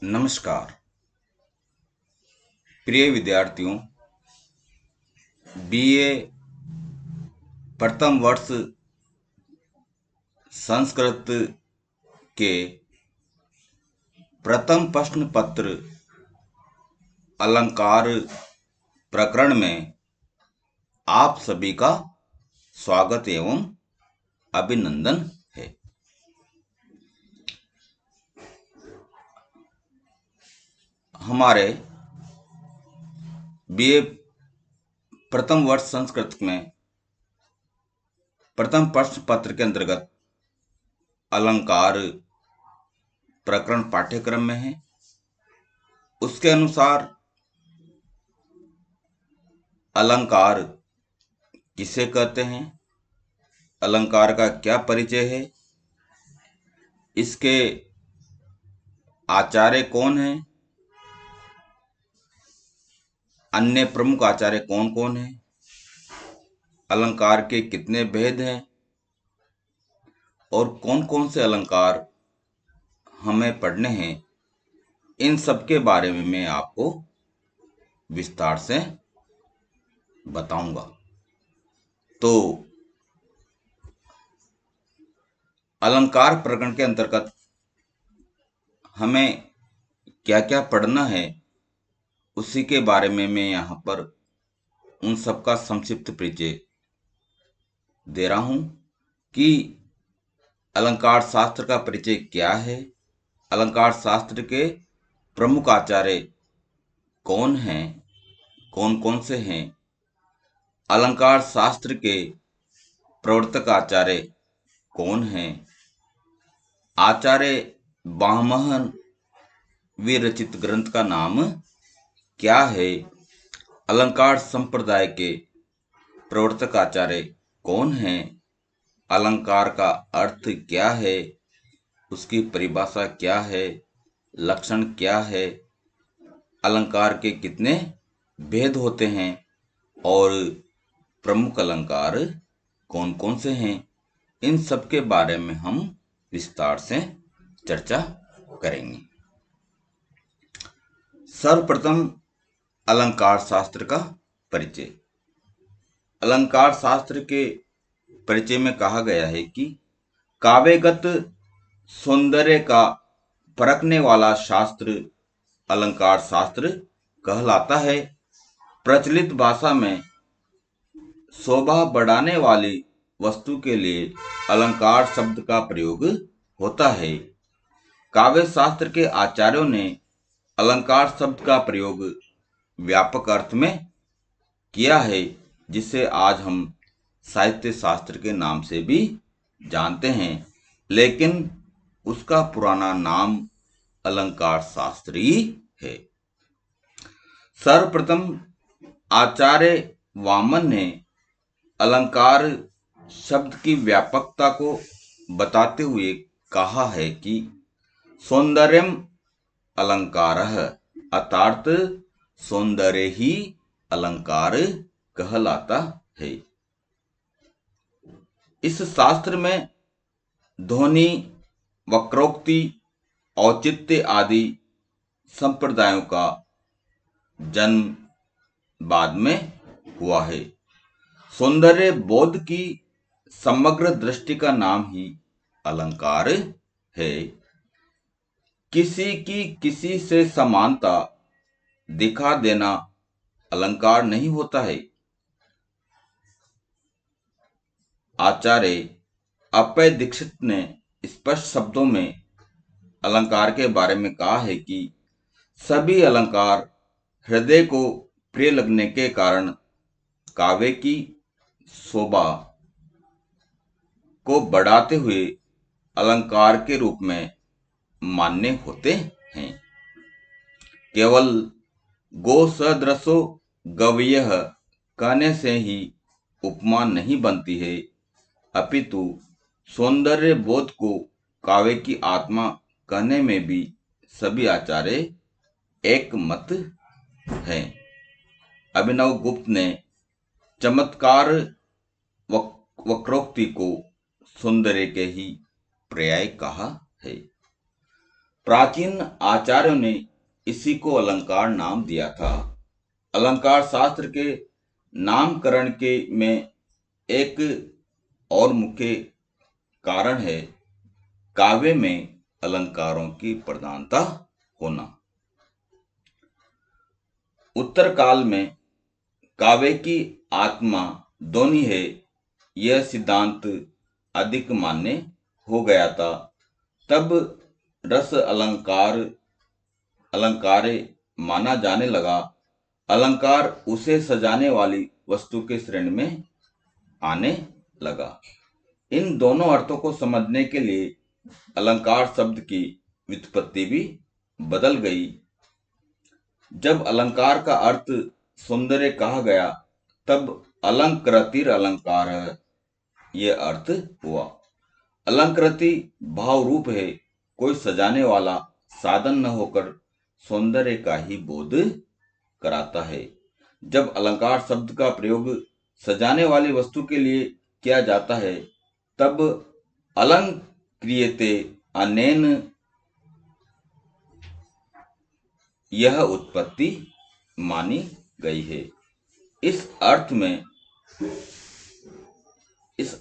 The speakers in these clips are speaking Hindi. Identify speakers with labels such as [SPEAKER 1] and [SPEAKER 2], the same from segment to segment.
[SPEAKER 1] नमस्कार प्रिय विद्यार्थियों। बीए प्रथम वर्ष संस्कृत के प्रथम प्रश्न पत्र अलंकार प्रकरण में आप सभी का स्वागत एवं अभिनंदन है। हमारे बीए प्रथम वर्ष संस्कृत में प्रथम प्रश्न पत्र के अंतर्गत अलंकार प्रकरण पाठ्यक्रम में है। उसके अनुसार अलंकार किसे कहते हैं, अलंकार का क्या परिचय है, इसके आचार्य कौन हैं, अन्य प्रमुख आचार्य कौन कौन हैं, अलंकार के कितने भेद हैं और कौन कौन से अलंकार हमें पढ़ने हैं, इन सब के बारे में मैं आपको विस्तार से बताऊंगा। तो अलंकार प्रकरण के अंतर्गत हमें क्या क्या पढ़ना है, उसी के बारे में मैं यहाँ पर उन सब का संक्षिप्त परिचय दे रहा हूँ कि अलंकार शास्त्र का परिचय क्या है, अलंकार शास्त्र के प्रमुख आचार्य कौन हैं, कौन कौन से हैं, अलंकार शास्त्र के प्रवर्तक आचार्य कौन हैं, आचार्य वामहन विरचित ग्रंथ का नाम क्या है, अलंकार संप्रदाय के प्रवर्तक आचार्य कौन हैं, अलंकार का अर्थ क्या है, उसकी परिभाषा क्या है, लक्षण क्या है, अलंकार के कितने भेद होते हैं और प्रमुख अलंकार कौन कौन से हैं, इन सब के बारे में हम विस्तार से चर्चा करेंगे। सर्वप्रथम अलंकार शास्त्र का परिचय। अलंकार शास्त्र के परिचय में कहा गया है कि काव्यगत सौंदर्य का परखने वाला शास्त्र अलंकार शास्त्र कहलाता है। प्रचलित भाषा में शोभा बढ़ाने वाली वस्तु के लिए अलंकार शब्द का प्रयोग होता है। काव्य शास्त्र के आचार्यों ने अलंकार शब्द का प्रयोग व्यापक अर्थ में किया है, जिसे आज हम साहित्य शास्त्र के नाम से भी जानते हैं, लेकिन उसका पुराना नाम अलंकार शास्त्र ही है। सर्वप्रथम आचार्य वामन ने अलंकार शब्द की व्यापकता को बताते हुए कहा है कि सौंदर्यम अलंकारः, अर्थात सौंदर्य ही अलंकार कहलाता है। इस शास्त्र में ध्वनि, वक्रोक्ति, औचित्य आदि संप्रदायों का जन्म बाद में हुआ है। सौंदर्य बोध की समग्र दृष्टि का नाम ही अलंकार है। किसी की किसी से समानता दिखा देना अलंकार नहीं होता है। आचार्य अप्पय दीक्षित ने स्पष्ट शब्दों में अलंकार के बारे में कहा है कि सभी अलंकार हृदय को प्रिय लगने के कारण काव्य की शोभा को बढ़ाते हुए अलंकार के रूप में मान्य होते हैं। केवल गो सदृशो गव्यः कहने से ही उपमा नहीं बनती है, अपितु सौंदर्य बोध को काव्य की आत्मा कहने में भी सभी आचार्य एक मत हैं। अभिनव गुप्त ने चमत्कार वक्रोक्ति को सौंदर्य के ही पर्याय कहा है। प्राचीन आचार्यों ने इसी को अलंकार नाम दिया था। अलंकार शास्त्र के नामकरण के में एक और मुख्य कारण है काव्य में अलंकारों की प्रधानता होना। उत्तर काल में काव्य की आत्मा ध्वनि है, यह सिद्धांत अधिक मान्य हो गया था। तब रस अलंकारे माना जाने लगा। अलंकार उसे सजाने वाली वस्तु के श्रेणी में आने लगा। इन दोनों अर्थों को समझने के लिए अलंकार शब्द की व्युत्पत्ति भी बदल गई। जब अलंकार का अर्थ सौंदर्य कहा गया तब अलंकृतिर अलंकार ये अर्थ हुआ। अलंकृति भाव रूप है, कोई सजाने वाला साधन न होकर सौंदर्य का ही बोध कराता है। जब अलंकार शब्द का प्रयोग सजाने वाली वस्तु के लिए किया जाता है तब अलंक्रियते अनेन यह उत्पत्ति मानी गई है। इस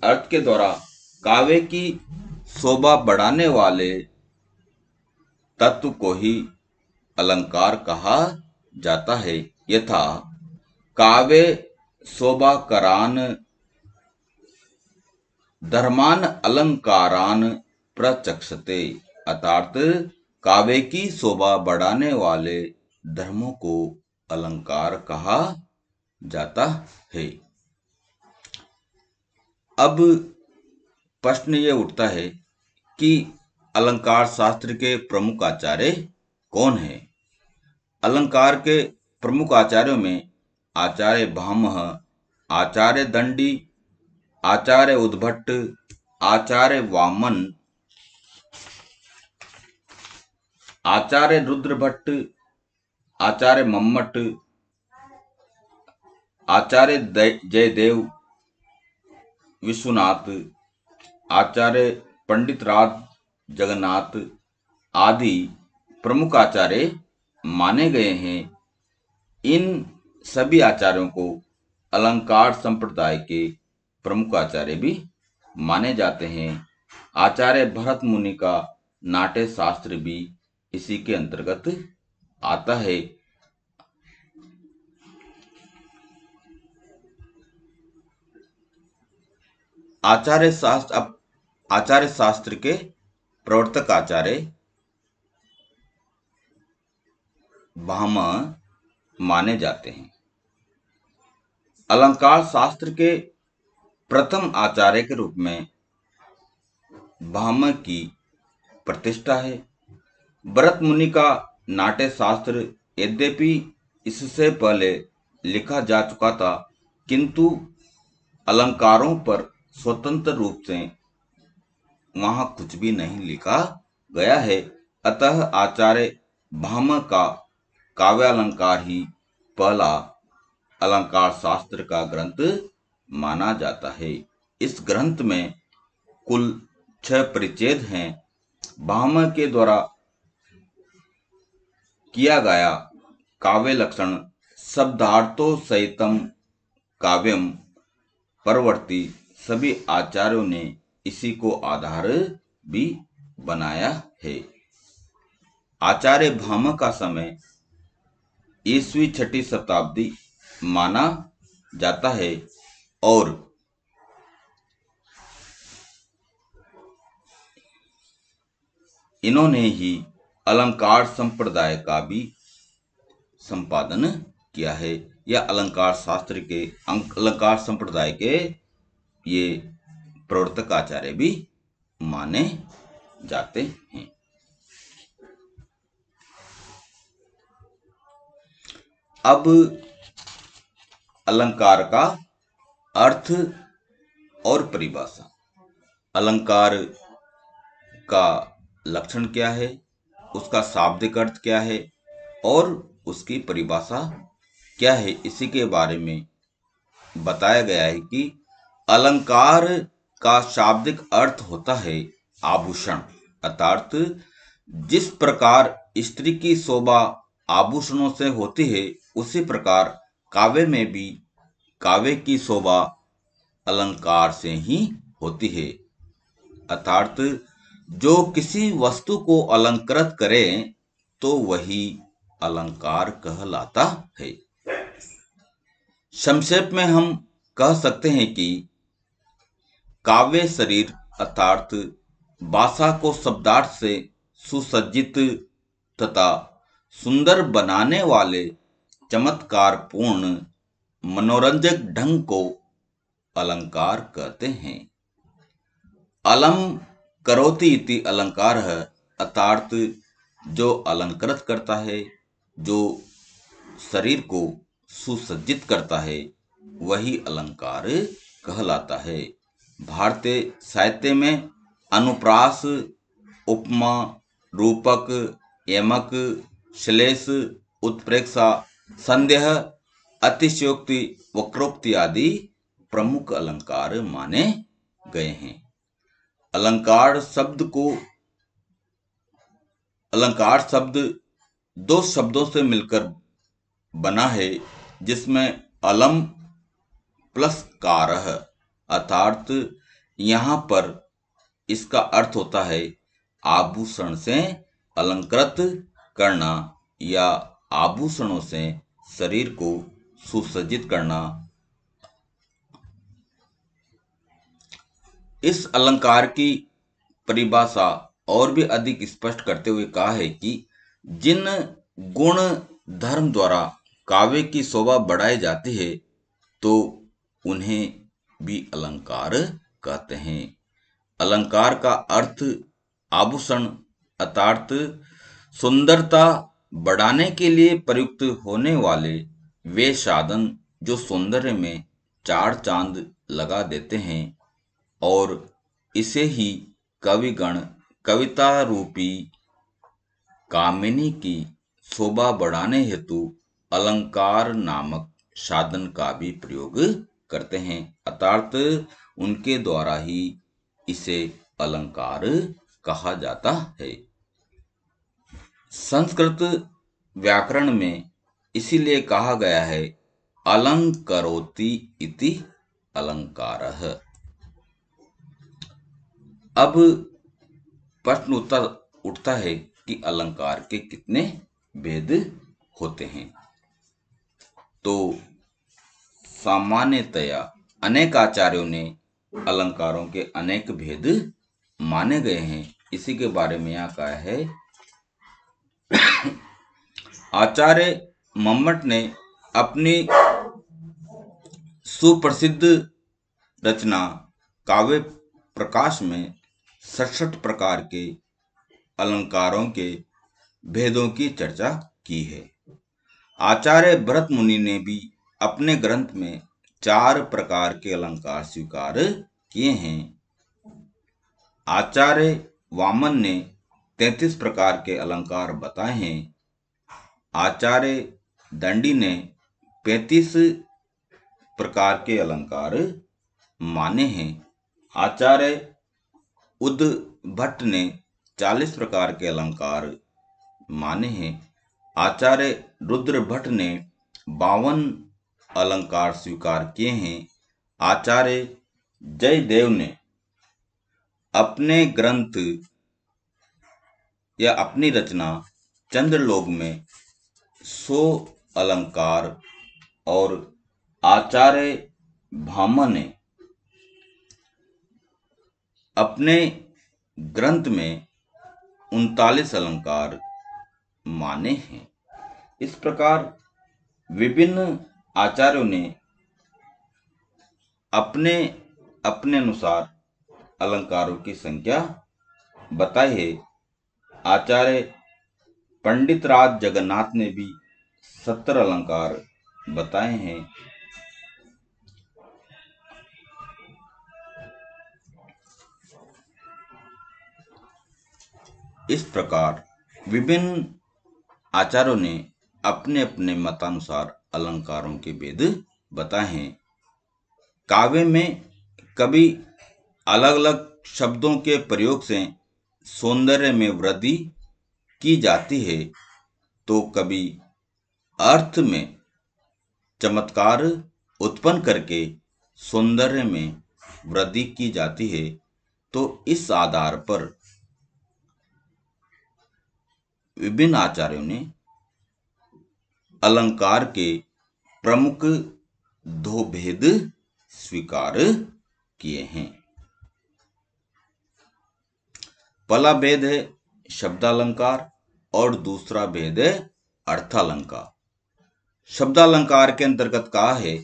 [SPEAKER 1] अर्थ के द्वारा काव्य की शोभा बढ़ाने वाले तत्व को ही अलंकार कहा जाता है। यथा काव्य शोभाकरान धर्मान अलंकारान प्रचक्षते, अर्थात काव्य की शोभा बढ़ाने वाले धर्मों को अलंकार कहा जाता है। अब प्रश्न ये उठता है कि अलंकार शास्त्र के प्रमुख आचार्य कौन हैं? अलंकार के प्रमुख आचार्यों में आचार्य भामह, आचार्य दंडी, आचार्य उद्भट, आचार्य वामन, आचार्य रुद्रभट्ट, आचार्य मम्मट, आचार्य जयदेव विश्वनाथ, आचार्य पंडित राज जगन्नाथ आदि प्रमुख आचार्य माने गए हैं। इन सभी आचार्यों को अलंकार संप्रदाय के प्रमुख आचार्य भी माने जाते हैं। आचार्य भरत मुनि का नाट्य शास्त्र भी इसी के अंतर्गत आता है। आचार्य शास्त्र के प्रवर्तक आचार्य भामह माने जाते हैं। अलंकार शास्त्र के प्रथम आचार्य के रूप में भामह की प्रतिष्ठा है। भरत मुनि का नाट्य शास्त्र यद्यपि इससे पहले लिखा जा चुका था, किंतु अलंकारों पर स्वतंत्र रूप से वहां कुछ भी नहीं लिखा गया है। अतः आचार्य भामह का काव्य अलंकार ही पहला अलंकार शास्त्र का ग्रंथ माना जाता है। इस ग्रंथ में कुल 6 परिच्छेद हैं। भामह के द्वारा किया गया काव्य लक्षण शब्दार्थो सहितम काव्यम परवर्ती सभी आचार्यों ने इसी को आधार भी बनाया है। आचार्य भामह का समय ईस्वी 6वीं शताब्दी माना जाता है और इन्होंने ही अलंकार संप्रदाय का भी संपादन किया है। या अलंकार संप्रदाय के ये प्रवर्तक आचार्य भी माने जाते हैं। अब अलंकार का अर्थ और परिभाषा। अलंकार का लक्षण क्या है, उसका शाब्दिक अर्थ क्या है और उसकी परिभाषा क्या है, इसी के बारे में बताया गया है कि अलंकार का शाब्दिक अर्थ होता है आभूषण, अर्थात जिस प्रकार स्त्री की शोभा आभूषणों से होती है, उसी प्रकार काव्य में भी काव्य की शोभा अलंकार से ही होती है। अर्थात जो किसी वस्तु को अलंकृत करे तो वही अलंकार कहलाता है। संक्षेप में हम कह सकते हैं कि काव्य शरीर अर्थात भाषा को शब्दार्थ से सुसज्जित तथा सुंदर बनाने वाले चमत्कारपूर्ण मनोरंजक ढंग को अलंकार कहते हैं। अलम करोति इति अलंकार है, अर्थात जो अलंकृत करता है, जो शरीर को सुसज्जित करता है, वही अलंकार कहलाता है। भारतीय साहित्य में अनुप्रास, उपमा, रूपक, यमक, श्लेष, उत्प्रेक्षा, संदेह, अतिशयोक्ति, वक्रोक्ति आदि प्रमुख अलंकार माने गए हैं। अलंकार शब्द दो शब्दों से मिलकर बना है, जिसमें अलम प्लस कारः, अर्थात यहाँ पर इसका अर्थ होता है आभूषण से अलंकृत करना या आभूषणों से शरीर को सुसज्जित करना। इस अलंकार की परिभाषा और भी अधिक स्पष्ट करते हुए कहा है कि जिन गुण धर्म द्वारा काव्य की शोभा बढ़ाई जाती है, तो उन्हें भी अलंकार कहते हैं। अलंकार का अर्थ आभूषण अर्थात सुंदरता बढ़ाने के लिए प्रयुक्त होने वाले वे साधन जो सौंदर्य में चार चांद लगा देते हैं, और इसे ही कविगण कविता रूपी कामिनी की शोभा बढ़ाने हेतु अलंकार नामक साधन का भी प्रयोग करते हैं, अर्थात उनके द्वारा ही इसे अलंकार कहा जाता है। संस्कृत व्याकरण में इसीलिए कहा गया है अलंकरोति इति अलंकारः। अब प्रश्न उठता है कि अलंकार के कितने भेद होते हैं। तो सामान्यतया अनेक आचार्यों ने अलंकारों के अनेक भेद माने गए हैं। इसी के बारे में यहाँ कहा है आचार्य मम्मट ने अपनी सुप्रसिद्ध रचना काव्य प्रकाश में 67 प्रकार के अलंकारों के भेदों की चर्चा की है। आचार्य भरत मुनि ने भी अपने ग्रंथ में 4 प्रकार के अलंकार स्वीकार किए हैं। आचार्य वामन ने 33 प्रकार के अलंकार बताए हैं। आचार्य दंडी ने 35 प्रकार के अलंकार माने हैं। आचार्य उद्भट ने 40 प्रकार के अलंकार माने हैं। आचार्य रुद्र भट्ट ने 52 अलंकार स्वीकार किए हैं। आचार्य जयदेव ने अपने ग्रंथ या अपनी रचना चंद्रलोक में 100 अलंकार, और आचार्य भामा ने अपने ग्रंथ में 39 अलंकार माने हैं। इस प्रकार विभिन्न आचार्यों ने अपने अपने अनुसार अलंकारों की संख्या बताई है। आचार्य पंडित राज जगन्नाथ ने भी 70 अलंकार बताए हैं। इस प्रकार विभिन्न आचार्यों ने अपने अपने मतानुसार अलंकारों के भेद बताए हैं। काव्य में कभी अलग अलग शब्दों के प्रयोग से सौंदर्य में वृद्धि की जाती है तो कभी अर्थ में चमत्कार उत्पन्न करके सौंदर्य में वृद्धि की जाती है। तो इस आधार पर विभिन्न आचार्यों ने अलंकार के प्रमुख दो भेद स्वीकार किए हैं। पहला भेद है शब्दालंकार और दूसरा भेद है अर्थालंकार। शब्दालंकार के अंतर्गत कहा है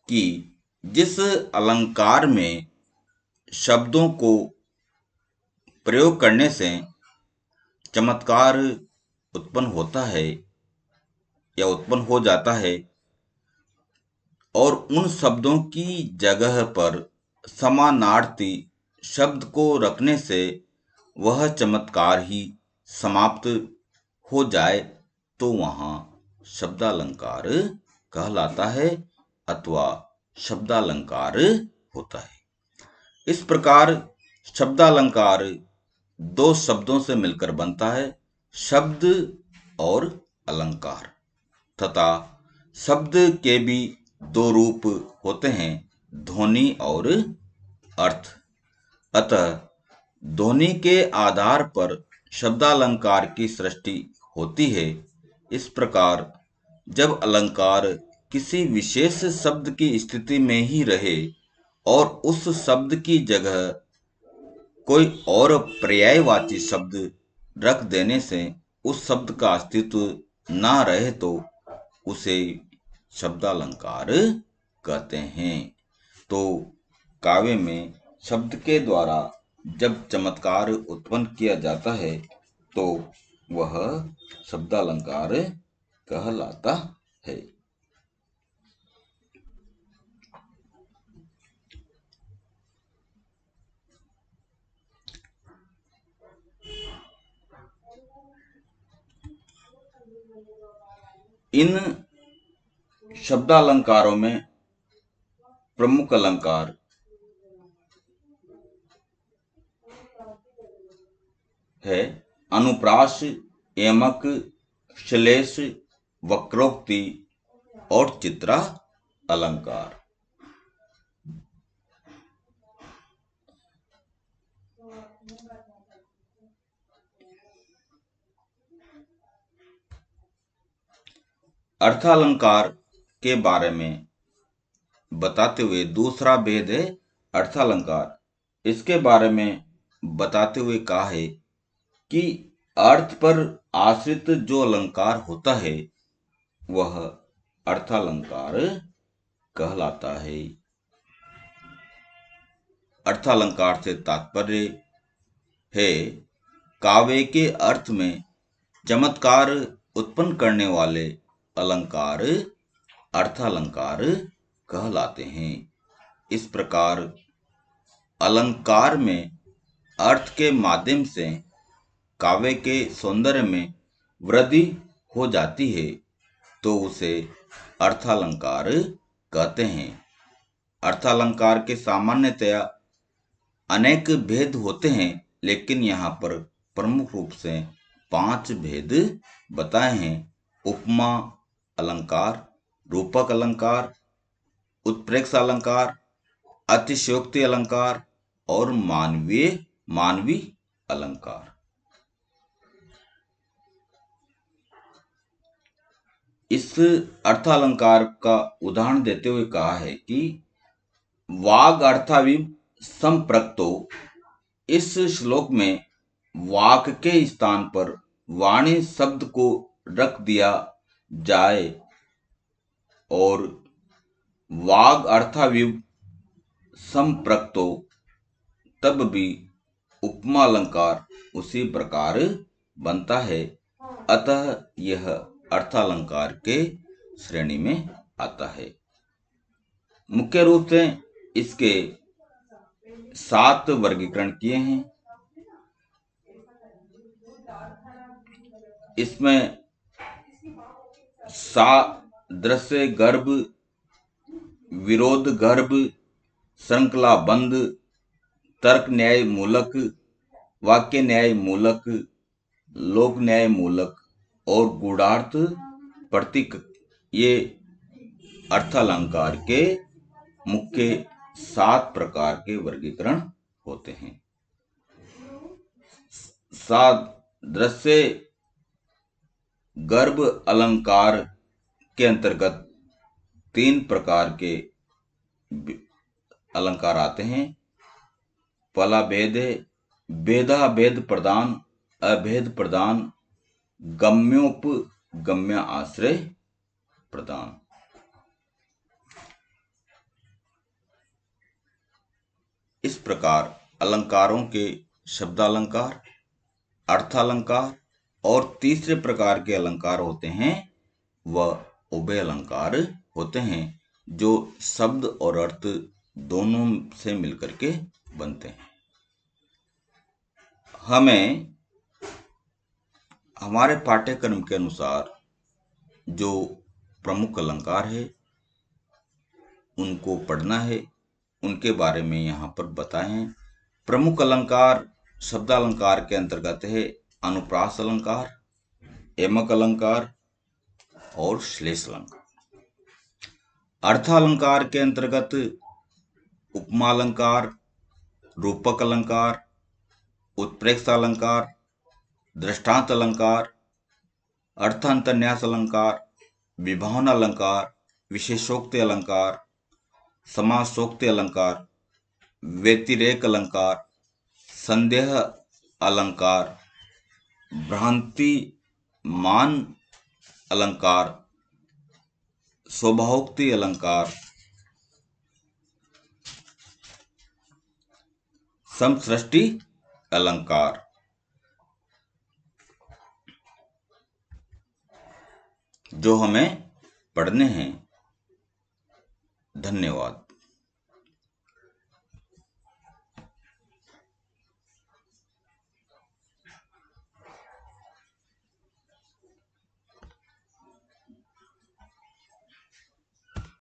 [SPEAKER 1] कि जिस अलंकार में शब्दों को प्रयोग करने से चमत्कार उत्पन्न होता है या उत्पन्न हो जाता है और उन शब्दों की जगह पर समानार्थी शब्द को रखने से वह चमत्कार ही समाप्त हो जाए तो वहां शब्दालंकार कहलाता है अथवा शब्दालंकार होता है। इस प्रकार शब्दालंकार दो शब्दों से मिलकर बनता है, शब्द और अलंकार, तथा शब्द के भी दो रूप होते हैं, ध्वनि और अर्थ। अतः ध्वनि के आधार पर शब्दालंकार की सृष्टि होती है। इस प्रकार जब अलंकार किसी विशेष शब्द की स्थिति में ही रहे और उस शब्द की जगह कोई और पर्यायवाची शब्द रख देने से उस शब्द का अस्तित्व ना रहे तो उसे शब्दालंकार कहते हैं। तो काव्य में शब्द के द्वारा जब चमत्कार उत्पन्न किया जाता है तो वह शब्दालंकार कहलाता है। इन शब्दालंकारों में प्रमुख अलंकार है अनुप्रास, यमक, श्लेष, वक्रोक्ति और चित्रा अलंकार। अर्थालंकार के बारे में बताते हुए दूसरा भेद है अर्थालंकार। इसके बारे में बताते हुए कहा है कि अर्थ पर आश्रित जो अलंकार होता है वह अर्थालंकार कहलाता है। अर्थालंकार से तात्पर्य है काव्य के अर्थ में चमत्कार उत्पन्न करने वाले अलंकार अर्थालंकार कहलाते हैं। इस प्रकार अलंकार में अर्थ के माध्यम से काव्य के सौंदर्य में वृद्धि हो जाती है तो उसे अर्थालंकार कहते हैं। अर्थालंकार के सामान्यतया अनेक भेद होते हैं, लेकिन यहाँ पर प्रमुख रूप से 5 भेद बताए हैं। उपमा अलंकार, रूपक अलंकार, उत्प्रेक्षा अलंकार, अतिशयोक्ति अलंकार और मानवी अलंकार। इस अर्थालंकार का उदाहरण देते हुए कहा है कि वाग अर्थाविव संप्रक्तो। इस श्लोक में वाक के स्थान पर वाणी शब्द को रख दिया जाए और वाग अर्थाविव संप्रक्तो, तब भी उपमा अलंकार उसी प्रकार बनता है। अतः यह अर्थालंकार के श्रेणी में आता है। मुख्य रूप से इसके 7 वर्गीकरण किए हैं। इसमें सादृश्य गर्भ, विरोध गर्भ, श्रृंखला बंध, तर्क न्याय मूलक, वाक्य न्याय मूलक, लोक न्याय मूलक और गूढ़ार्थ प्रतीक, ये अर्थालंकार के मुख्य 7 प्रकार के वर्गीकरण होते हैं। 7 दृश्य गर्भ अलंकार के अंतर्गत 3 प्रकार के अलंकार आते हैं। पहला भेद है भेदाभेद प्रदान, अभेद प्रदान, गम्योपगम्य आश्रय प्रदान। इस प्रकार अलंकारों के शब्दालंकार, अर्थालंकार और तीसरे प्रकार के अलंकार होते हैं वह उभय अलंकार होते हैं, जो शब्द और अर्थ दोनों से मिलकर के बनते हैं। हमें हमारे पाठ्यक्रम के अनुसार जो प्रमुख अलंकार है उनको पढ़ना है, उनके बारे में यहाँ पर बताए हैं। प्रमुख अलंकार शब्दालंकार के अंतर्गत है अनुप्रास अलंकार, एमक अलंकार और श्लेष अलंकार। अर्थालंकार के अंतर्गत उपमा अलंकार, रूपक अलंकार, उत्प्रेक्षा अलंकार, दृष्टांत अलंकार, अर्थांतरन्यास अलंकार, विभावना अलंकार, विशेषोक्ति अलंकार, समासोक्ति अलंकार, व्यतिरेक अलंकार, संदेह अलंकार, भ्रांति मान अलंकार, स्वभावोक्ति अलंकार, समसृष्टि अलंकार। जो हमें पढ़ने हैं। धन्यवाद।